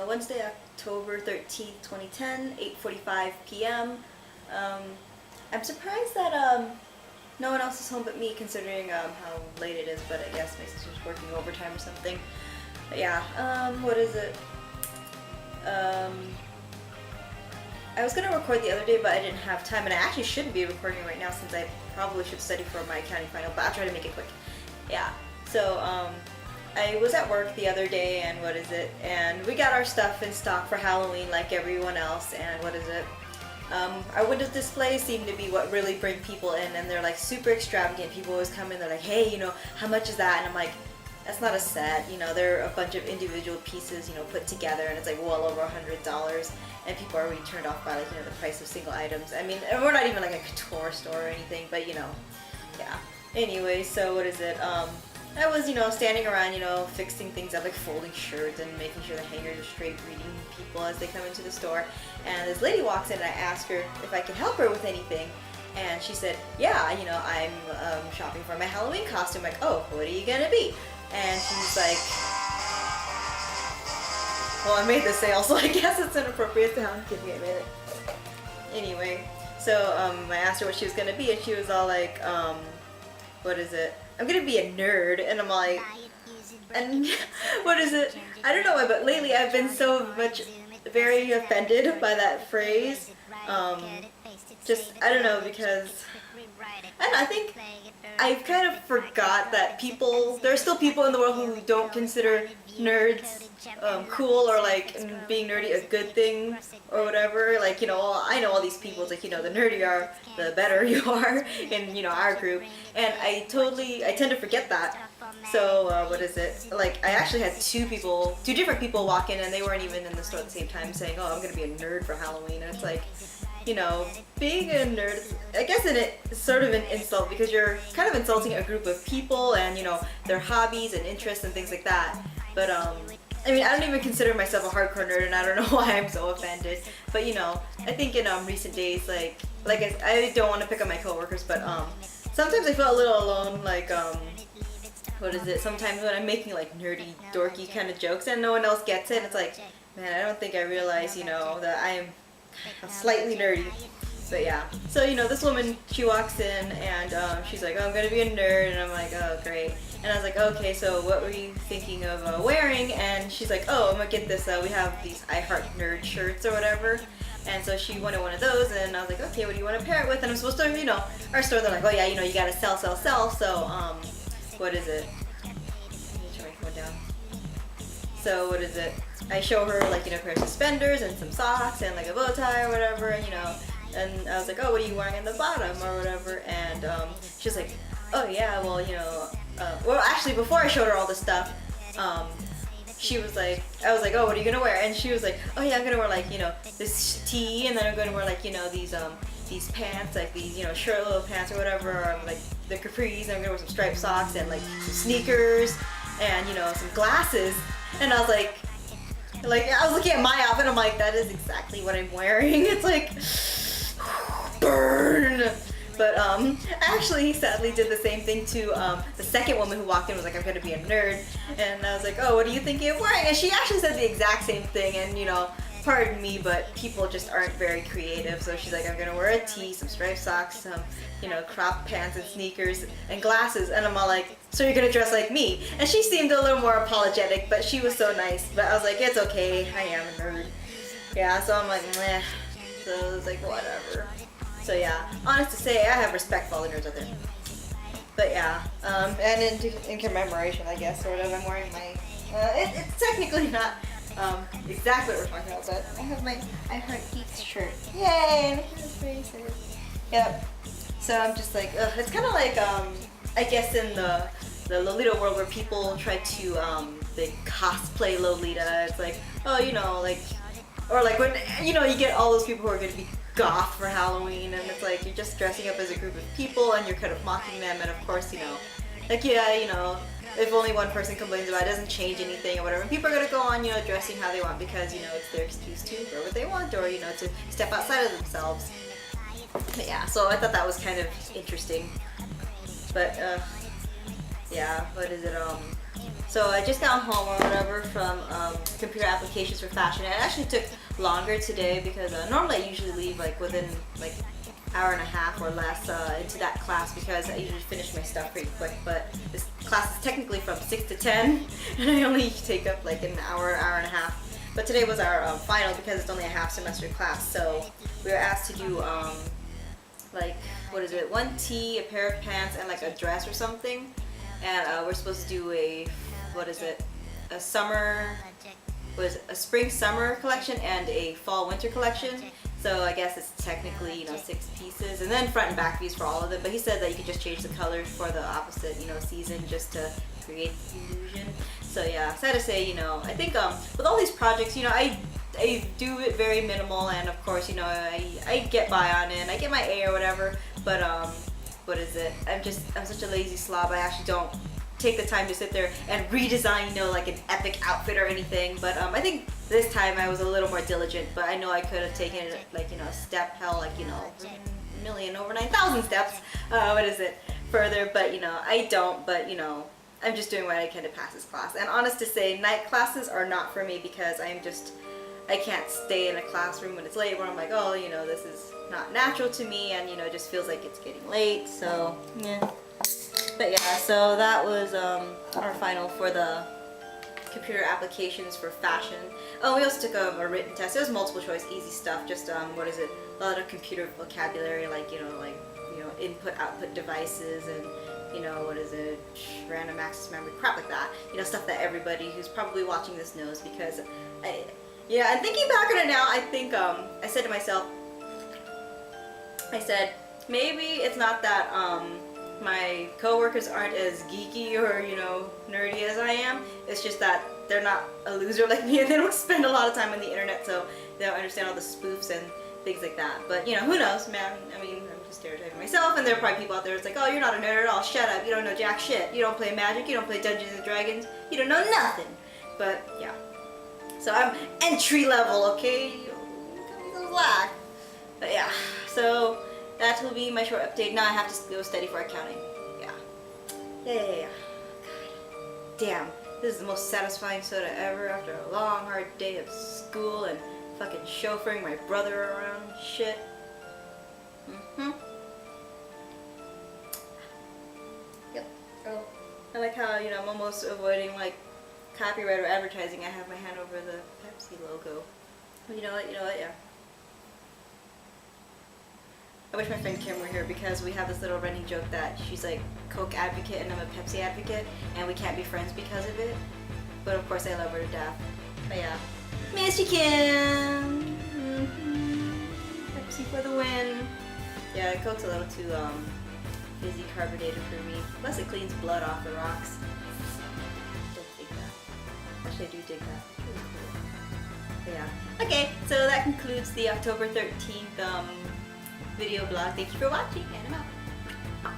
Wednesday, October 13th, 2010, 8:45 p.m. I'm surprised that no one else is home but me, considering how late it is, but I guess my sister's working overtime or something. But yeah, what is it? I was gonna record the other day, but I didn't have time, and I actually shouldn't be recording right now since I probably should study for my accounting final, but I'll try to make it quick. Yeah, so I was at work the other day, and what is it? And we got our stuff in stock for Halloween like everyone else, and what is it? Our window displays seem to be what really bring people in, and they're like super extravagant. People always come in, they're like, hey, you know, how much is that? And I'm like, that's not a set, you know, they're a bunch of individual pieces, you know, put together, and it's like well over $100, and people are already turned off by, like, you know, the price of single items. I mean, and we're not even like a couture store or anything, but you know, yeah. Anyway, so what is it? I was, you know, standing around, you know, fixing things up, like folding shirts and making sure the hangers are straight, greeting people as they come into the store. And this lady walks in, and I ask her if I can help her with anything. And she said, yeah, you know, I'm shopping for my Halloween costume. I'm like, oh, what are you gonna be? And she's like, well, I made the sale, so I guess it's inappropriate sound. Give me a minute. Anyway, so I asked her what she was gonna be, and she was all like, what is it? I'm gonna be a nerd. And I'm like, and what is it? I don't know why, but lately I've been so much very offended by that phrase. Just, I don't know, because I think I've kind of forgot that there are still people in the world who don't consider nerds cool, or like being nerdy a good thing or whatever. Like, you know, I know all these people, it's like, you know, the nerdier you are, the better you are in, you know, our group. And I tend to forget that. So what is it? Like, I actually had two different people walk in, and they weren't even in the store at the same time, saying, oh, I'm gonna be a nerd for Halloween. And it's like, you know, being a nerd, I guess it's sort of an insult, because you're kind of insulting a group of people and, you know, their hobbies and interests and things like that. But I mean, I don't even consider myself a hardcore nerd, and I don't know why I'm so offended. But you know, I think in recent days, like I don't want to pick on my coworkers, but sometimes I feel a little alone. Like what is it? Sometimes when I'm making like nerdy, dorky kind of jokes and no one else gets it, it's like, man, I don't think I realize, you know, that I am slightly nerdy. But yeah, so you know, this woman, she walks in, and she's like, oh, I'm gonna be a nerd, and I'm like, oh, great. And I was like, okay, so what were you thinking of wearing? And she's like, oh, I'm gonna get this, we have these I Heart Nerd shirts or whatever. And so she wanted one of those, and I was like, okay, what do you want to pair it with? And I'm supposed to, you know, our store, they're like, oh yeah, you know, you gotta sell. So what is it? Let me turn my phone down. So what is it? I show her, like, you know, a pair of suspenders and some socks and like a bow tie or whatever, and you know, and I was like, oh, what are you wearing in the bottom or whatever? And she's like, oh yeah, well, you know, well, actually, before I showed her all this stuff, she was like, I was like, oh, what are you gonna wear? And she was like, oh yeah, I'm gonna wear, like, you know, this tee, and then I'm gonna wear, like, you know, these pants, like these, you know, short little pants or whatever, or like the capris, and I'm gonna wear some striped socks and like some sneakers and, you know, some glasses. And I was like, I was looking at my outfit, and I'm like, that is exactly what I'm wearing. It's like, burn. But actually, he sadly did the same thing to the second woman who walked in, was like, I'm gonna be a nerd. And I was like, oh, what are you thinking of wearing? And she actually said the exact same thing, and you know, pardon me, but people just aren't very creative. So she's like, I'm gonna wear a tee, some striped socks, some, you know, cropped pants and sneakers and glasses. And I'm all like, so you're gonna dress like me? And she seemed a little more apologetic, but she was so nice. But I was like, it's okay, I am a nerd. Yeah, so I'm like, meh. So I was like, whatever. So yeah, honest to say, I have respect for all the nerds out there. But yeah, and in commemoration, I guess, sort of, I'm wearing my, it's technically not exactly what we're talking about, but I have my I Heart Geeks shirt. Yay! And it has braces. Yep. So I'm just like, ugh. It's kind of like, I guess in the Lolita world, where people try to, they cosplay Lolita. It's like, oh, you know, like, or like when, you know, you get all those people who are going to be goth for Halloween, and it's like, you're just dressing up as a group of people, and you're kind of mocking them, and of course, you know, like, yeah, you know, if only one person complains about it, doesn't change anything or whatever. And people are gonna go on, you know, dressing how they want, because, you know, it's their excuse to wear what they want, or, you know, to step outside of themselves. But yeah, so I thought that was kind of interesting. But yeah, what is it? So I just got home or whatever from computer applications for fashion. It actually took longer today because normally I usually leave like within like hour and a half or less into that class because I usually finish my stuff pretty quick, but this class is technically from 6 to 10 and I only take up like an hour, hour and a half. But today was our final because it's only a half semester class, so we were asked to do like, what is it, one tee, a pair of pants, and like a dress or something. And we're supposed to do a, what is it, a spring summer collection and a fall winter collection. So I guess it's technically, you know, 6 pieces, and then front and back views for all of them. But he said that you could just change the colors for the opposite, you know, season just to create the illusion. So yeah, sad to say, you know, I think with all these projects, you know, I do it very minimal, and of course, you know, I get by on it, and I get my A or whatever. But what is it? I'm such a lazy slob. I actually don't take the time to sit there and redesign, you know, like an epic outfit or anything. But I think this time I was a little more diligent, but I know I could have taken it like, you know, a step, hell, like, you know, a million, over 9,000 steps, what is it, further. But, you know, I don't, but, you know, I'm just doing what I can to pass this class. And honest to say, night classes are not for me because I can't stay in a classroom when it's late where I'm like, oh, you know, this is not natural to me, and, you know, it just feels like it's getting late, so, yeah. But yeah, so that was our final for the computer applications for fashion. Oh, we also took a written test. It was multiple choice, easy stuff, just, what is it, a lot of computer vocabulary, like, you know, input, output devices, and, you know, what is it, random access memory, crap like that. You know, stuff that everybody who's probably watching this knows, because yeah, and thinking back on it now, I think, I said to myself, maybe it's not that, my coworkers aren't as geeky or, you know, nerdy as I am. It's just that they're not a loser like me and they don't spend a lot of time on the internet, so they don't understand all the spoofs and things like that. But, you know, who knows, man? I mean, I'm just stereotyping myself, and there are probably people out there that's like, oh, you're not a nerd at all, shut up, you don't know jack shit, you don't play Magic, you don't play Dungeons and Dragons, you don't know nothing. But, yeah. So I'm entry level, okay? Don't lack. But yeah, so that will be my short update. Now I have to go study for accounting. Yeah. God. Damn, this is the most satisfying soda ever after a long, hard day of school and fucking chauffeuring my brother around and shit. Yep. Oh, I like how, you know, I'm almost avoiding, like, copyright or advertising. I have my hand over the Pepsi logo. But you know what, yeah. I wish my friend Kim were here because we have this little running joke that she's like Coke advocate and I'm a Pepsi advocate, and we can't be friends because of it. But of course I love her to death. But yeah. Miss you, Kim! Pepsi for the win. Yeah, Coke's a little too fizzy carbonated for me. Plus it cleans blood off the rocks. Don't dig that. Actually I do dig that. Really cool. But yeah. Okay, so that concludes the October 13th video blog. Thank you for watching, and I'm out.